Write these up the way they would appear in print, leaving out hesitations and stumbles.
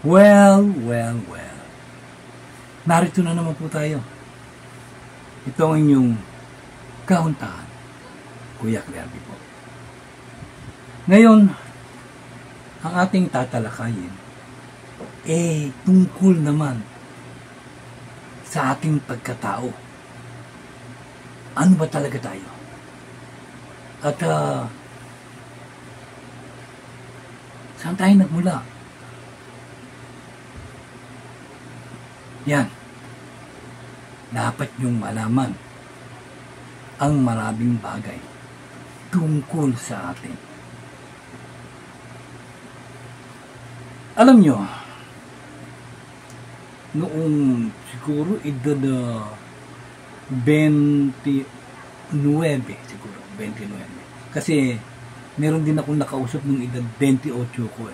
Well, well, well. Narito na naman po tayo. Ito ang inyong kahuntahan, Kuya Clerby po. Ngayon, ang ating tatalakayin tungkol naman sa ating pagkatao. Ano ba talaga tayo? At saan tayo nagmula? Yan. Dapat niyong malaman ang maraming bagay tungkol sa atin. Alam nyo, noong siguro edad 29 siguro, 29. Kasi meron din akong nakausap nung edad 28 ko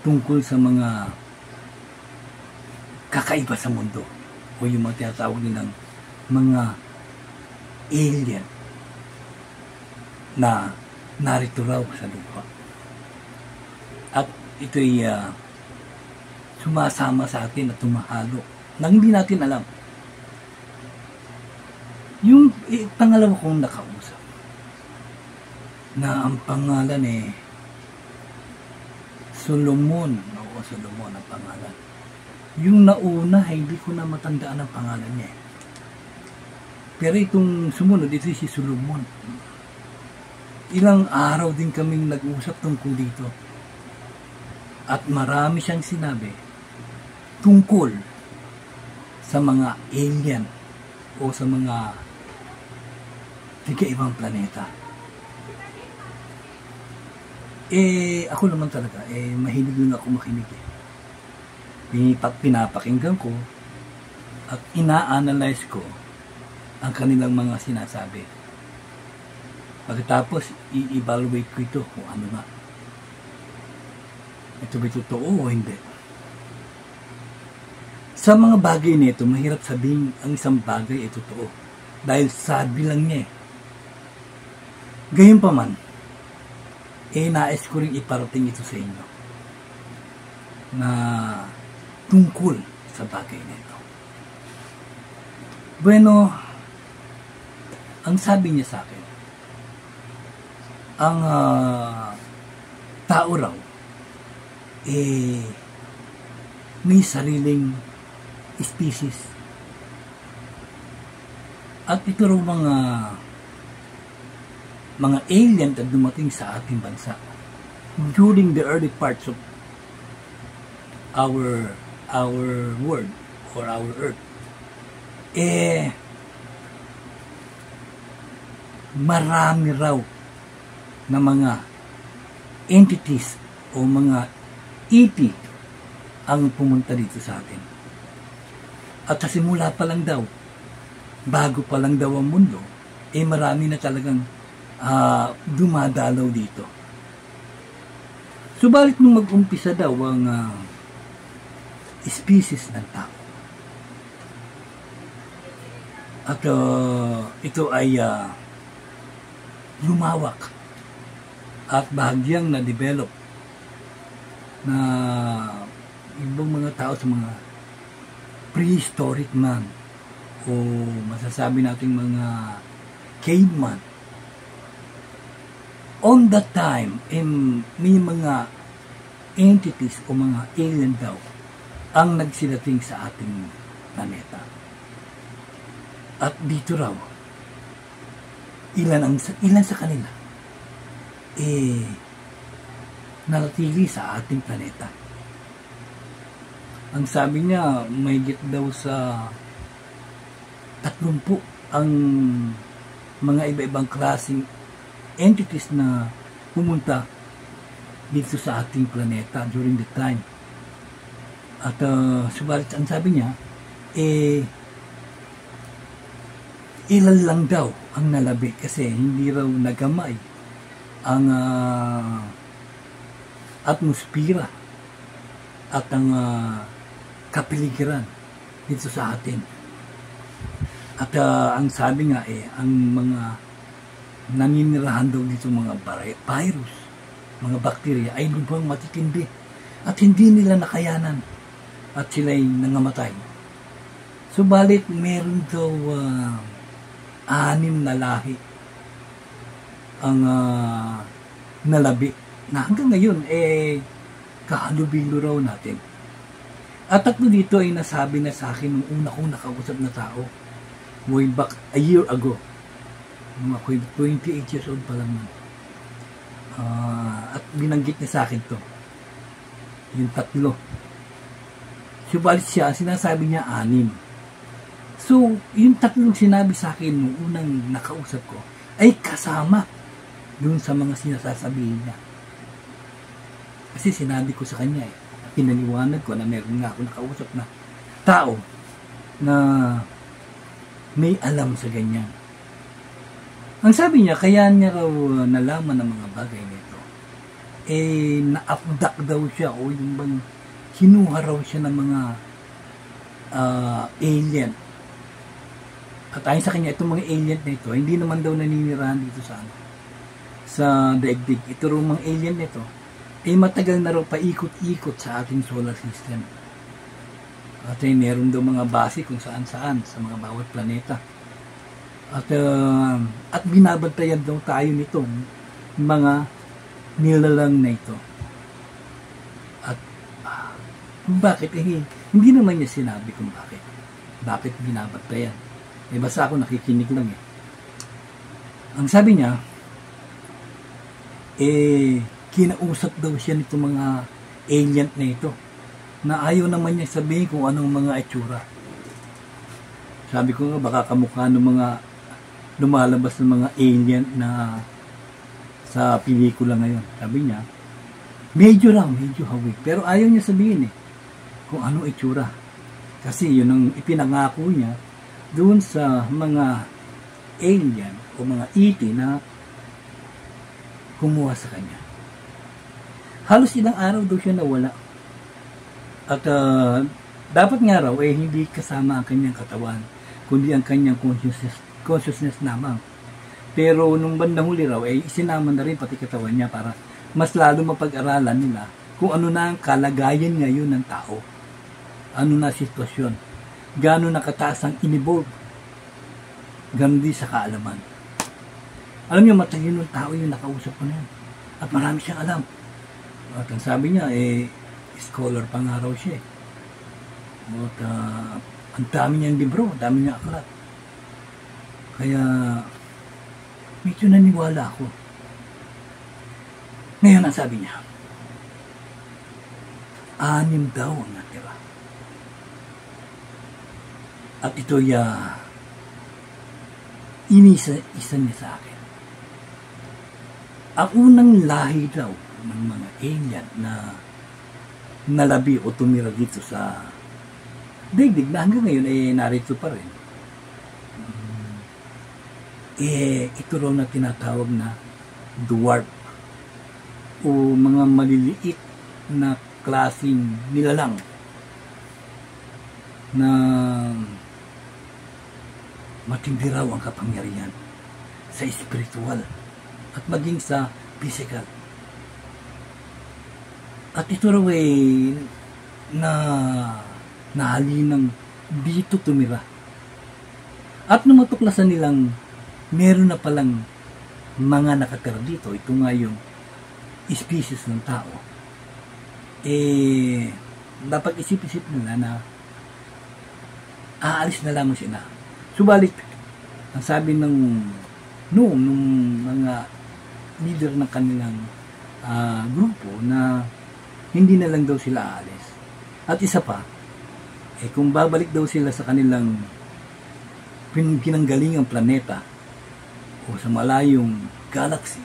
tungkol sa mga kakaiba sa mundo o yung mga tinatawag nilang mga alien na narito raw sa lupa. At ito'y sumasama sa atin at tumahalo nang hindi natin alam. Yung pangalawa kong nakausap na ang pangalan Solomon. Oo, Solomon ang pangalan. Yung nauna, hindi ko na matandaan ang pangalan niya. Pero itong sumunod, ito si Solomon. Ilang araw din kaming nag-usap tungkol dito. At marami siyang sinabi tungkol sa mga alien o sa mga ibang planeta. Ako naman talaga, mahilig din ako makinig. Pinapakinggan ko at ina-analyze ko ang kanilang mga sinasabi. Pagkatapos, i-evaluate ko ito kung ano nga. Ito ba totoo o hindi? Sa mga bagay nito, mahirap sabihin ang isang bagay ay totoo. Dahil sabi lang niya Gayunpaman, nais ko rin iparating ito sa inyo na tungkol sa bagay nito. Bueno, ang sabi niya sa akin, ang tao raw may sariling species. At ito raw mga alien na dumating sa ating bansa during the early parts of our world or our earth. Marami raw na mga entities o mga ET ang pumunta dito sa atin. At sa simula pa lang daw, bago pa lang daw ang mundo, marami na talagang dumadalaw dito. Subalit nung mag-umpisa daw ang species ng tao, at ito ay lumawak at bahagyang na-develop na ibang mga tao sa mga prehistoric man o masasabi nating mga caveman. On that time, may mga entities o mga alien daw ang nagsidating sa ating planeta. At dito raw, ilan sa kanila nanatili sa ating planeta. Ang sabi niya, mahigit daw sa 30 ang mga iba-ibang klaseng entities na pumunta dito sa ating planeta during the time. At subalit ang sabi niya, ilan lang daw ang nalabi kasi hindi raw nagamay ang atmosphere at ang kapiligiran dito sa atin. At ang sabi nga ang mga naninirahan daw dito mga virus, mga bakterya ay lubhang matitindi at hindi nila nakayanan at sila'y nangamatay. Subalit meron daw 6 na lahi ang nalabi na hanggang ngayon kahalubilo raw natin. At 3 dito ay nasabi na sa akin nung una kong nakausap na tao way back a year ago. Mga 28 years old pa lang nun. At binanggit niya sa akin to. Yung 3. Subalit siya, sinasabi niya 6. So, yung 3 sinabi sa akin nung unang nakausap ko ay kasama dun sa mga sinasasabihin niya. Kasi sinabi ko sa kanya pinaliwanag ko na meron nga ako nakausap na tao na may alam sa ganyan. Ang sabi niya, kaya niya raw nalaman ng mga bagay nito, na-abduct daw siya o yung bang kinuha raw siya ng mga alien. At ayon sa kanya, itong mga alien na ito, hindi naman daw naninirahan dito sa daigdig. Ito raw mga alien na ito, matagal na raw paikot-ikot sa ating solar system. At meron daw mga base kung saan-saan sa mga bawat planeta. At binabantayan daw tayo nitong mga nilalang na ito. At bakit? Hindi naman niya sinabi kung bakit. Bakit binabantayan? Basta ako nakikinig lang Ang sabi niya, kinausap daw siya nito mga alien na ito na ayaw naman niya sabihin kung anong mga itsura. Sabi ko nga baka kamukha ng mga lumalabas ng mga alien na sa pelikula ngayon. Sabi niya, medyo hawig. Pero ayaw niya sabihin kung anong itsura. Kasi yun ang ipinangako niya doon sa mga alien o mga ET na kumuha sa kanya. Halos ilang araw daw siya nawala. At dapat nga raw hindi kasama ang kanyang katawan, kundi ang kanyang consciousness lamang. Pero nung bandang huli raw, isinama na rin pati katawan niya para mas lalo mapag-aralan nila kung ano na ang kalagayan ngayon ng tao. Ano na sitwasyon. Gano'n nakataas ang in-evolve. Gano'n din sa kaalaman. Alam niyo, matalino ng tao yung nakausap ko na yun. At marami siyang alam. At ang sabi niya, scholar pa nga raw siya. At ang dami niyang libro, ang dami niyang aklat. Kaya, medyo naniwala ako. Ngayon, ang sabi niya, 6 daw ang natira. At ito'y inisa niya sa akin. Ang unang lahi daw ng mga alien na nalabi o tumira dito sa daigdig na hanggang ngayon narito pa rin. Ito raw na tinatawag na dwarf o mga maliliit na klaseng nilalang na matindi raw ang kapangyarihan sa spiritual at maging sa physical. At ito raw na nahalinang dito tumira. At nung matuklasan nilang meron na palang mga nakatira dito, ito nga yung species ng tao, dapat isip-isip nila na aalis na lamang sila. Subalit, ang sabi nung mga leader ng kanilang grupo na hindi na lang daw sila aalis. At isa pa, kung babalik daw sila sa kanilang pinanggalingang planeta o sa malayong galaxy,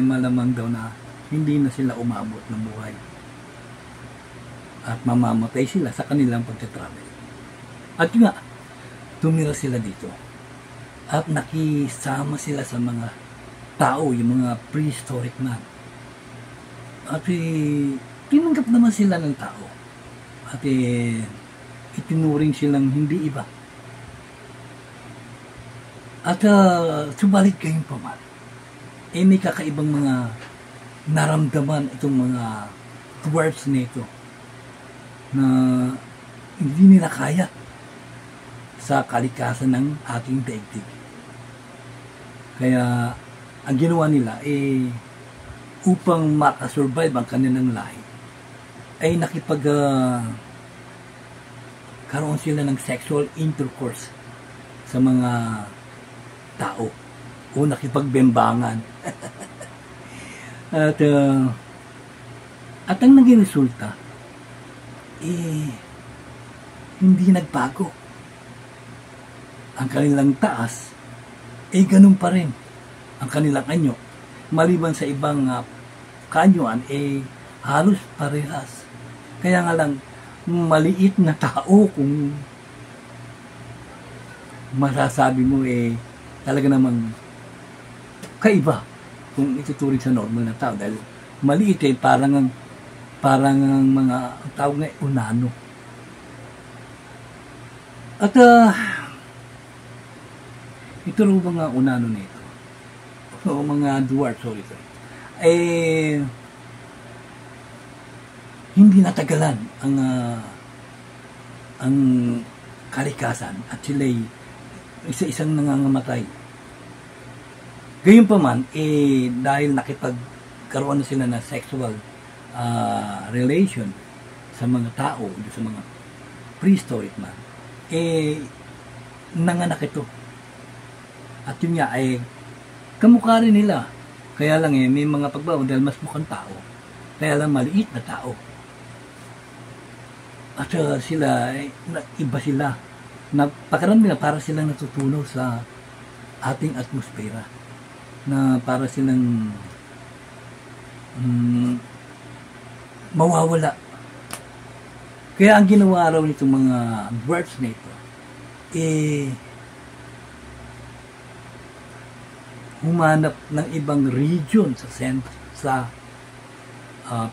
malamang daw na hindi na sila umabot ng buhay. At mamamatay sila sa kanilang pagtatravel. At nga, tumira sila dito. At nakisama sila sa mga tao, yung mga prehistoric man. At tinanggap naman sila ng tao. At itinuring silang hindi iba. At subalit kayong paman, may kakaibang mga naramdaman itong mga dwarfs nito na hindi nila kaya sa kalikasan ng ating daigdig. Kaya ang ginawa nila upang makasurvive ang kanilang lahi ay karoon sila ng sexual intercourse sa mga tao o nakipagbembangan. At ang naging resulta hindi nagbago. Ang kanilang taas ganun pa rin ang kanilang anyo. Maliban sa ibang kaanyuan halos parehas. Kaya nga lang maliit na tao kung masasabi mo talaga namang kaiba kung ituturing sa normal na tao dahil maliit parang ang mga tao nga unano. At ito rin mga unano nito o mga dwarf, hindi natagalan ang kalikasan at sila'y isa-isang nangangamatay. Gayunpaman, dahil nakipagkaroon na sila ng sexual relation sa mga tao, sa mga prehistoric man, nanganak ito. At yun nga, kamukha rin nila. Kaya lang may mga pagbabago dahil mas mukhang tao. Kaya lang maliit na tao. At sila, iba sila. Pakiramdam nila para silang natutunaw sa ating atmosfera. Na para silang mawawala. Kaya ang ginawa raw nitong mga dwarfs na ito, humanap ng ibang region sa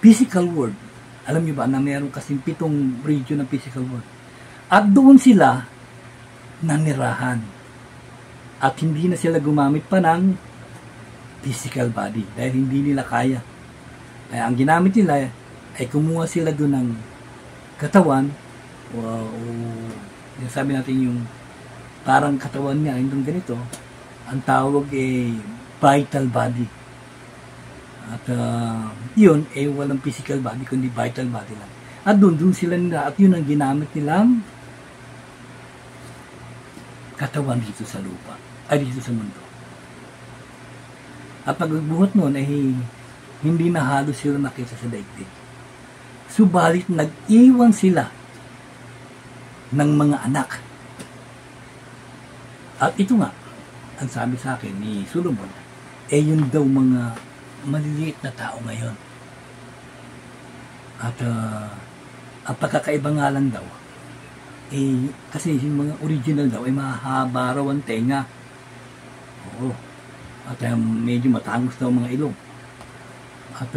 physical world. Alam niyo ba na mayroon kasing 7 region ng physical world. At doon sila nanirahan. At hindi na sila gumamit pa ng physical body dahil hindi nila kaya. Kaya ang ginamit nila ay kumuha sila doon ng katawan o sabi natin yung parang katawan niya, yung ganito, ang tawag vital body. At yun, walang physical body, kundi vital body lang. At doon sila nila, at yun ang ginamit nilang katawan dito sa lupa, ay dito sa mundo. At pagbuhat noon hindi na halos sila nakita sa daigdig. Subalit nag-iwan sila ng mga anak. At ito nga, ang sabi sa akin ni Solomon, yun daw mga maliliit na tao ngayon. At ang pagkakaiba nga lang daw, kasi yung mga original daw ay mahaba raw ang tenga. Oo. At medyo matangos daw mga ilong. At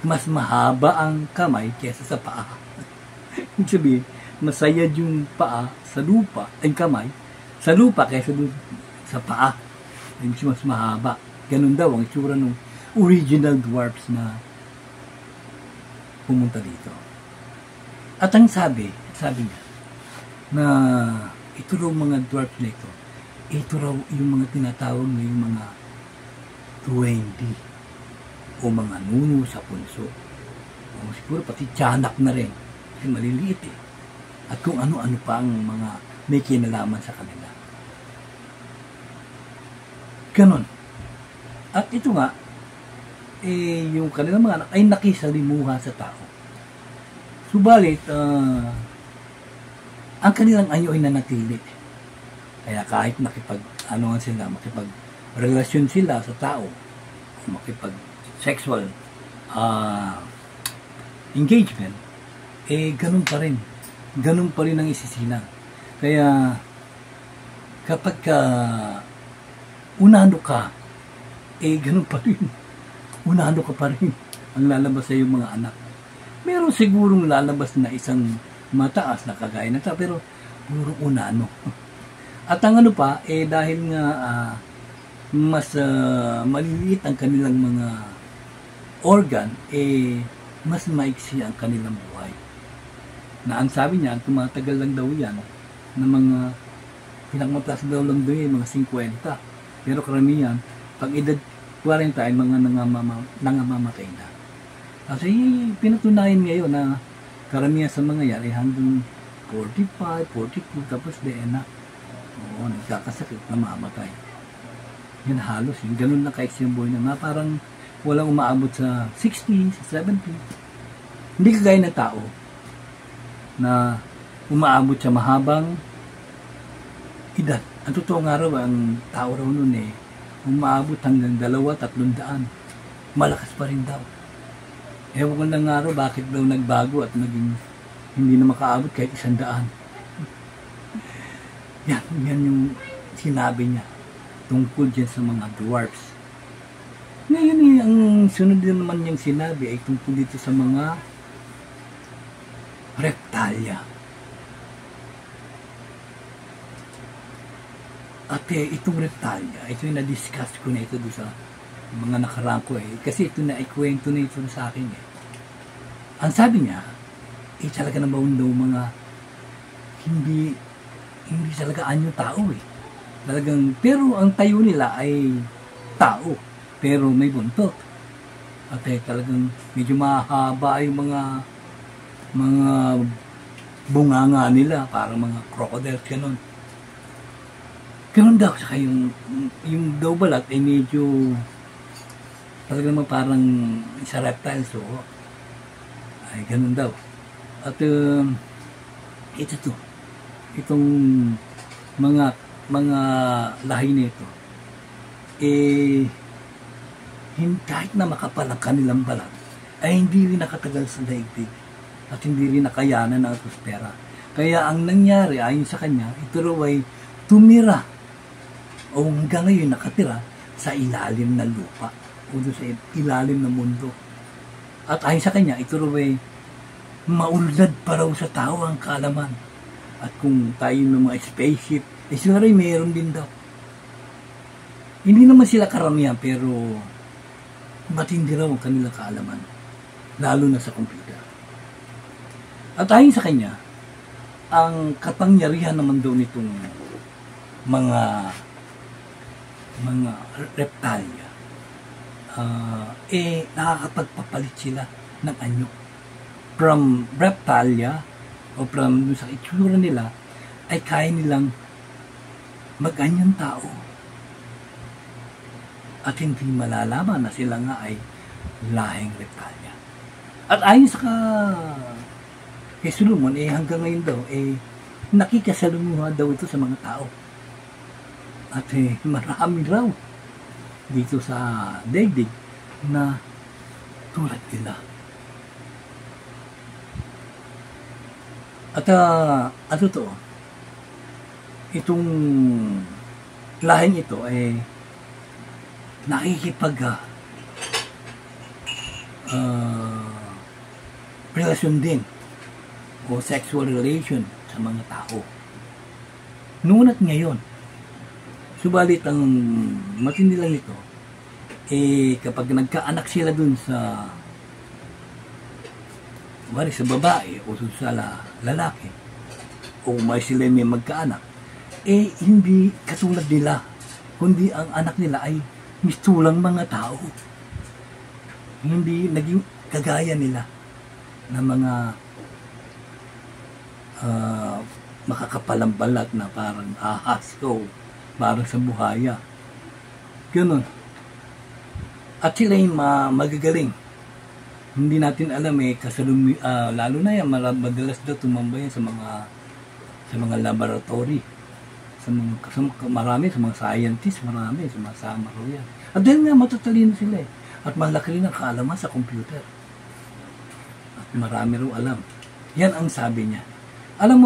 mas mahaba ang kamay kesa sa paa. Ibig sabihin, masayad yung paa sa lupa, ang kamay, sa lupa kaysa sa paa. Mas mahaba. Ganun daw ang itsura ng original dwarfs na pumunta dito. At ang sabi niya, na ito raw mga dwarfs na ito raw yung mga tinatawag na yung mga 20 o mga nuno sa punso. O siguro pati tiyanak na rin. Kasi maliliit At kung ano-ano pa ang mga may kinalaman sa kanila. Ganon. At ito nga, yung kanilang mga anak ay nakisalimuha sa tao. Subalit, ang kanilang anyo ay nanatili. Kaya kahit makipag-relasyon sila sa tao, makipag-sexual engagement, ganun pa rin. Ganun pa rin ang isisilang. Kaya, kapag unano ka, ganun pa rin. Unano ka pa rin ang lalabas sa iyong mga anak. Meron sigurong lalabas na isang mataas na kagaya na ta, pero puro unano. At ang ano pa, dahil nga mas maliliit ang kanilang mga organ, mas maiksi ang kanilang buhay. Na ang sabi niya, tumatagal lang daw yan na mga pinakamataas daw lang daw yung mga 50. Pero karamihan, pag edad 40 ay mga nangamamatay na. Kasi pinatunayan ngayon na karamihan sa mga yan ay hanggang 45, 42, tapos na. Oo, nagkakasakit, namamatay. Yan halos, yung ganun na kaiksi yung buhay na parang walang umaabot sa 60, sa 70. Hindi kagaya ng tao na umaabot sa mahabang edad. Ang totoo nga raw, ang tao raw nun umaabot hanggang 200-300. Malakas pa rin daw. Ewan ko lang nga raw bakit daw nagbago at naging hindi na makaabot kahit 100. Yan yung sinabi niya tungkol dyan sa mga dwarfs. Ngayon ang sunod din naman niyang sinabi ay tungkol dito sa mga reptalia. At itong reptalia, ito yung na-discuss ko na ito doon sa mga nakaraan ko kasi ito na ikwento na ito sa akin Ang sabi niya, talaga naman daw mga hindi talaga anyo tao Talagang, pero ang tayo nila ay tao, pero may buntot. At talagang medyo mahaba yung mga bunganga nila, parang mga crocodiles, ganun. Ganun daw, saka yung daw balat ay medyo talagang parang isa reptile, so ay ganun daw. At itong mga lahi nito kahit na makapal ang kanilang balat ay hindi rin nakatagal sa daigdig at hindi rin nakayanan ng atmosfera. Kaya ang nangyari ayon sa kanya, ito raw ay tumira o hanggang ngayon nakatira sa ilalim ng lupa o sa ilalim ng mundo. At ayon sa kanya, ito raw ay maulad pa raw sa tao ang kaalaman. At kung tayo ng mga spaceship, sila rin mayroon din daw. Hindi naman sila karamihan, pero matindi raw ang kanilang kaalaman. Lalo na sa computer. At ayon sa kanya, ang kapangyarihan naman daw nitong mga reptalia, nakakapagpapalit sila ng anyo. From reptalia, o from sa itsura nila, ay kaya nilang mag-anyong tao. At hindi malalaman na sila nga ay lahing reptalia. At ayon sa kay Solomon, hanggang ngayon daw, nakikasalumuha daw ito sa mga tao. At marami raw dito sa daigdig na tulad nila. At totoo, itong lahing ito nakikipag relasyon din o sexual relation sa mga tao. Noon at ngayon, subalit ang matindi lang ito, kapag nagkaanak sila dun sa babae o sa lalaki, o may sila may magkaanak, hindi katulad nila, kundi ang anak nila ay mistulang mga tao. Hindi naging kagaya nila na mga makakapalang balat na parang ahas o parang sa buhaya. Ganun. At sila yung magagaling. Hindi natin alam lalo na yan, madalas daw tumambay sa mga laboratory. Marami, sa mga scientists, marami, sumasama raw yan. At dahil nga matatalino sila at malaki rin ang kaalaman sa computer. At marami raw alam. Yan ang sabi niya. Alam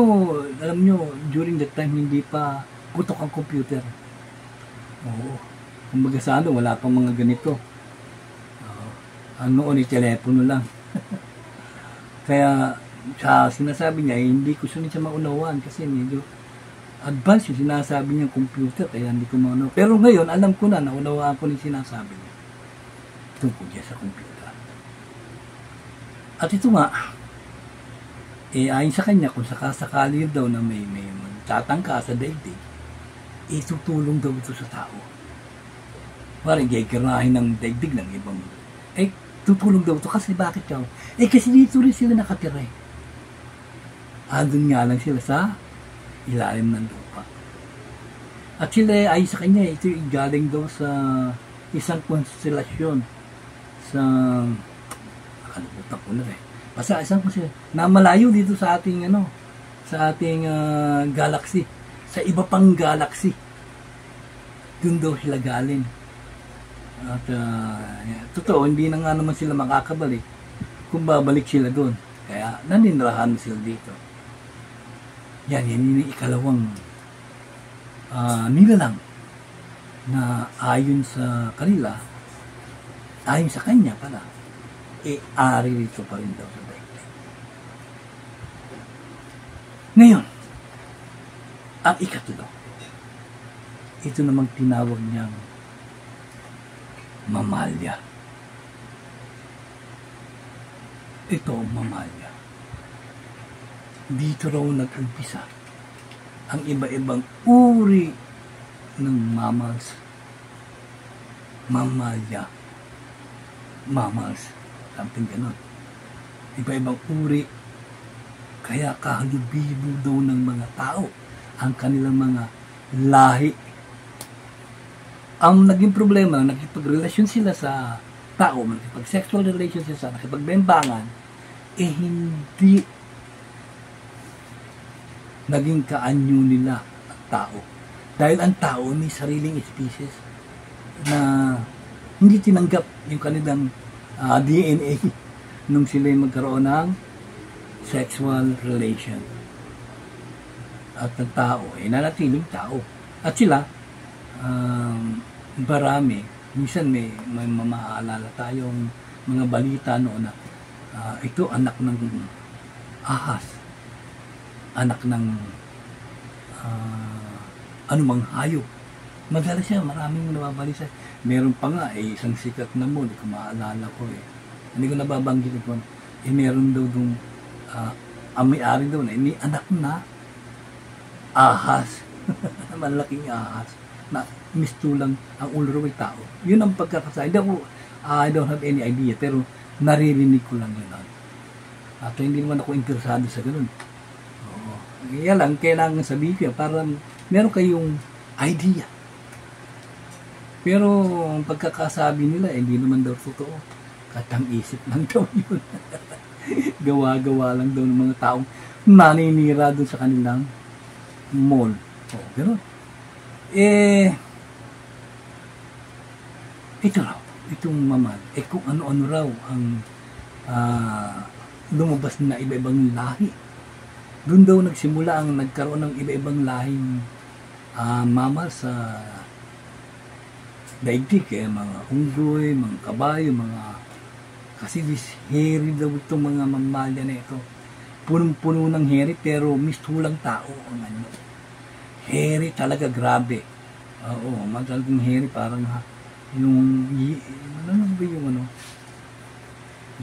nyo, during that time, hindi pa putok ang computer. Oo. Kumbaga sa wala pang mga ganito. Noon telepono lang. Kaya sa sinasabi niya, hindi ko sunod siya maunawaan kasi medyo advanced yung sinasabi niya computer, kaya hindi ko maunawaan. Pero ngayon, alam ko na, naunawaan ko yung sinasabi niya tungkol niya sa computer. At ito nga, ayon sa kanya, kung sakasakali daw na may magtatangka sa daigdig, itutulong daw ito sa tao. Parang gagarahin ng daigdig ng ibang, tutulong daw ito. Kasi bakit daw? Kasi dito rin sila nakatira. Andun nga lang sila sa ilalim ng lupa. At sila ay sa kanya, ito galing daw sa isang konstelasyon sa nakalimutan ko na basta isang konstelasyon na malayo dito sa ating galaxy, sa iba pang galaxy. Doon daw sila galing. At totoo, hindi na nga naman sila makakabalik kung babalik sila doon. Kaya naninirahan sila dito. Yan yung ikalawang nilalang na ayon sa kanila, ayon sa kanya pala, ari rito pa rin daw sa daigdig. Ngayon, ang ikatlo, ito namang tinawag niyang mamalya. Ito ang mamalya. Dito raw nag-umpisa ang iba-ibang uri ng mammals. Mamalya. Mammals. Something ganon. Iba-ibang uri. Kaya kahalubibo daw ng mga tao ang kanilang mga lahi. Ang naging problema, nakipagrelasyon sila sa tao, nakipag-sexual relation sila sa nakipagbembangan, hindi naging kaanyo nila ang tao. Dahil ang tao may sariling species na hindi tinanggap yung kanilang DNA nung sila magkaroon ng sexual relation. At ang tao, nanatiling tao. At sila, marami, minsan may mamaalala tayong mga balita noon na ito anak ng ahas, anak ng anumang hayop. Madalas siya, maraming nababalisa. Meron pa nga, isang sikat na mo, hindi ko maalala ko Hindi ko nababanggit ko. Meron daw dong, ang may-ari daw na, anak na ahas. Malaking ahas. Na mistulang ang ulo ay tao. Yun ang pagkakasaya. I don't have any idea, pero naririnig ko lang yun. At hindi naman ako interesado sa ganun. Kaya lang, kailangan sabihin para meron kayong idea. Pero ang pagkakasabi nila, hindi naman daw totoo. Katang-isip lang daw yun. Gawa-gawa lang daw ng mga taong naninira doon sa kanilang mall. Gano'n. Ito raw, itong mamal, kung ano-ano raw ang lumabas na iba-ibang lahi. Doon daw nagsimula ang nagkaroon ng iba-ibang lahing mammal sa daigdig, mga unggoy, mga kabayo, kasi hairy daw itong mga mamalya na ito. Punong-puno ng hairy, pero mistulang tao ang ano. Hairy talaga, grabe. Oo, talagang hairy, parang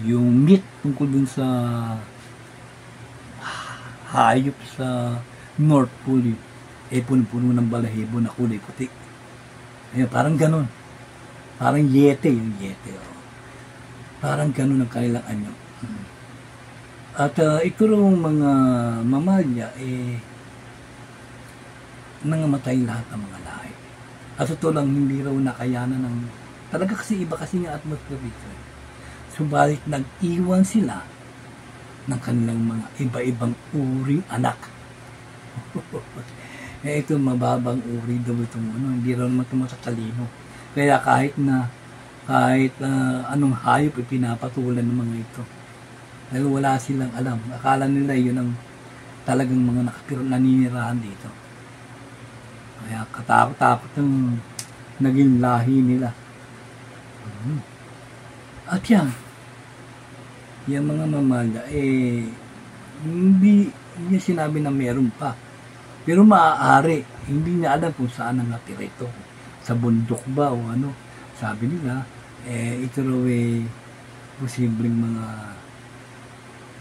yung meat tungkol dun sa hayop sa North Pole, puno-puno ng balahibo na kulay puti. Ayun, parang ganun. Parang yete, yung yete. Parang ganun ang kanilang anyo. At ito raw mga mamalya, nangamatay lahat ng mga lahi. At ito lang, hindi raw nakayanan ng, talaga kasi iba kasi yung atmosphere dito. Subalit nag-iwan sila ng kanilang mga iba-ibang uring anak. Ito mababang uri daw itong hindi raw naman ito talino. Kaya kahit anong hayop pinapatulan ng mga ito. Dahil wala silang alam. Akala nila yun ang talagang mga naninirahan dito. Kaya katakot-takot yung naging lahi nila. At yung mga mamalya, hindi niya sinabi na meron pa. Pero maaari, hindi niya alam kung saan ang natira ito. Sa bundok ba o ano. Sabi nila, ito raw posibleng mga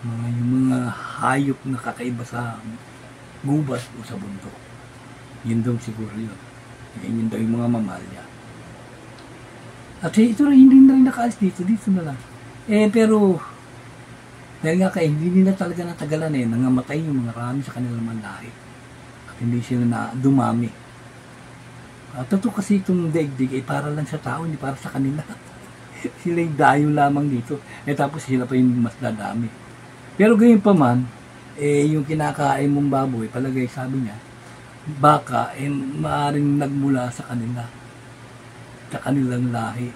Yung mga hayop na kakaiba sa gubat o sa bundok. Yun daw siguro yun. Yun daw yung mga mamalya. At ito rin, hindi na rin nakaalis dito na lang. Pero, dahil nga kaya hindi nila talaga natagalan nangamatay yung mga rami sa kanilang manlahi. At hindi sila na dumami. Totoo kasi itong daigdig para lang sa tao, hindi para sa kanila. Sila yung dayo lamang dito. Tapos sila pa yung mas dadami. Pero gayon pa man, yung kinakain mong baboy, palagay sabi niya, baka maaaring nagmula sa kanila. Sa kanilang lahi.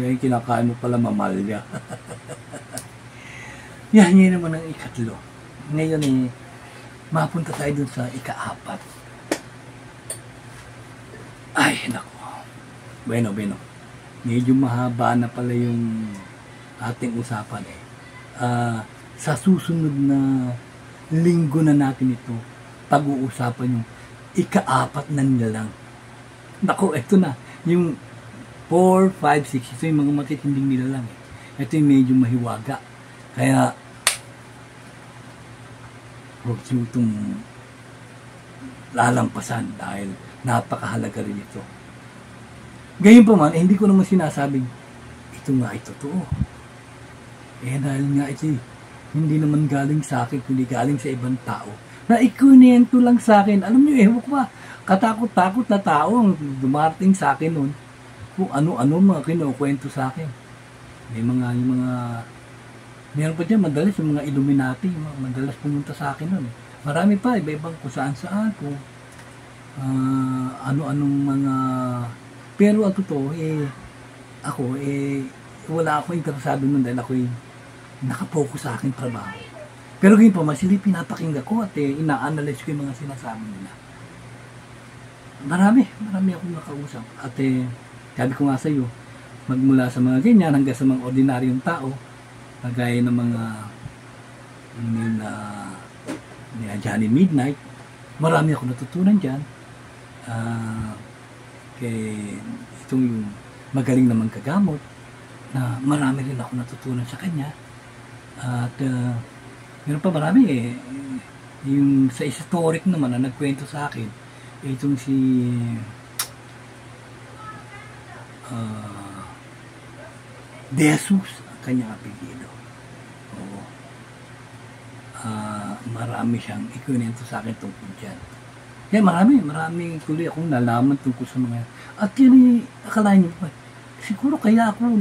Yung kinakain mo pala mamalya. Yan naman ang ikatlo. Ngayon mapunta tayo dun sa ika-4. Ay, naku. Bueno. Medyo mahaba na pala yung ating usapan sa susunod na linggo na natin ito, pag-uusapan yung ika-4 na nilalang. Naku, ito na. Yung 4, 5, 6, ito yung mga matitinding nilalang. Ito yung medyo mahiwaga. Kaya, huwag nyo itong lalampasan dahil napakahalaga rin ito. Gayon pa man, hindi ko naman sinasabing ito nga ito totoo. Dahil nga ito hindi naman galing sa akin, kundi galing sa ibang tao. Na ikunento lang sa akin. Alam nyo, ewan ko ba, katakot-takot na tao ang dumarating sa akin noon. Kung ano-ano mga kinukwento sa akin. Yung mga, meron pa dyan, madalas yung mga Illuminati, madalas pumunta sa akin noon. Marami pa, iba-ibang kung saan-saan, kung ano-anong mga, pero ang totoo, ako, wala ako interesado nun dahil ako nakapokus sa aking trabaho. Pero ganyan pa, masili pinapakinggan ko at ina-analyze ko yung mga sinasabi nila. Marami akong nakausap. At sabi ko nga sa iyo, magmula sa mga ganyan hanggang sa mga ordinaryong tao, kagaya ng mga ni Johnny Midnight, marami ako natutunan dyan. Itong yung magaling naman kagamot, na marami rin ako natutunan sa kanya. At meron pa marami yung sa historic naman na nagkwento sa akin, itong si De Jesus ang kanyang apelyido. Oo. Marami siyang ikwento sa akin tungkol dyan. Kaya maraming tuloy akong nalaman tungkol sa mga, at yun akalain niyo pa, siguro kaya ako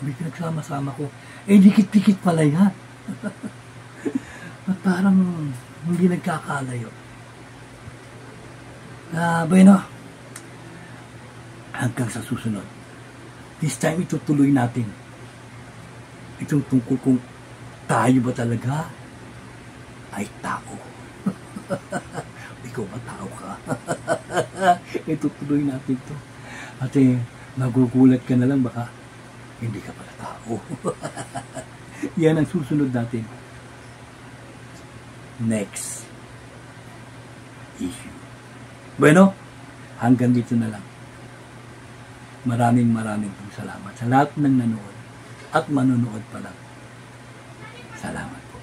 pinagsama-sama ko, dikit-dikit pala yan. At parang hindi nagkakalayo. Bueno, hanggang sa susunod. This time itutuloy natin itong tungkol kung tayo ba talaga ay tao. Ikaw ba tao ka? Itutuloy natin ito. At nagugulat ka na lang baka hindi ka pala tao. Yan ang susunod natin. Next issue. Bueno, hanggang dito na lang. Maraming pong salamat sa lahat ng nanood at manonood pa lang. Salamat po.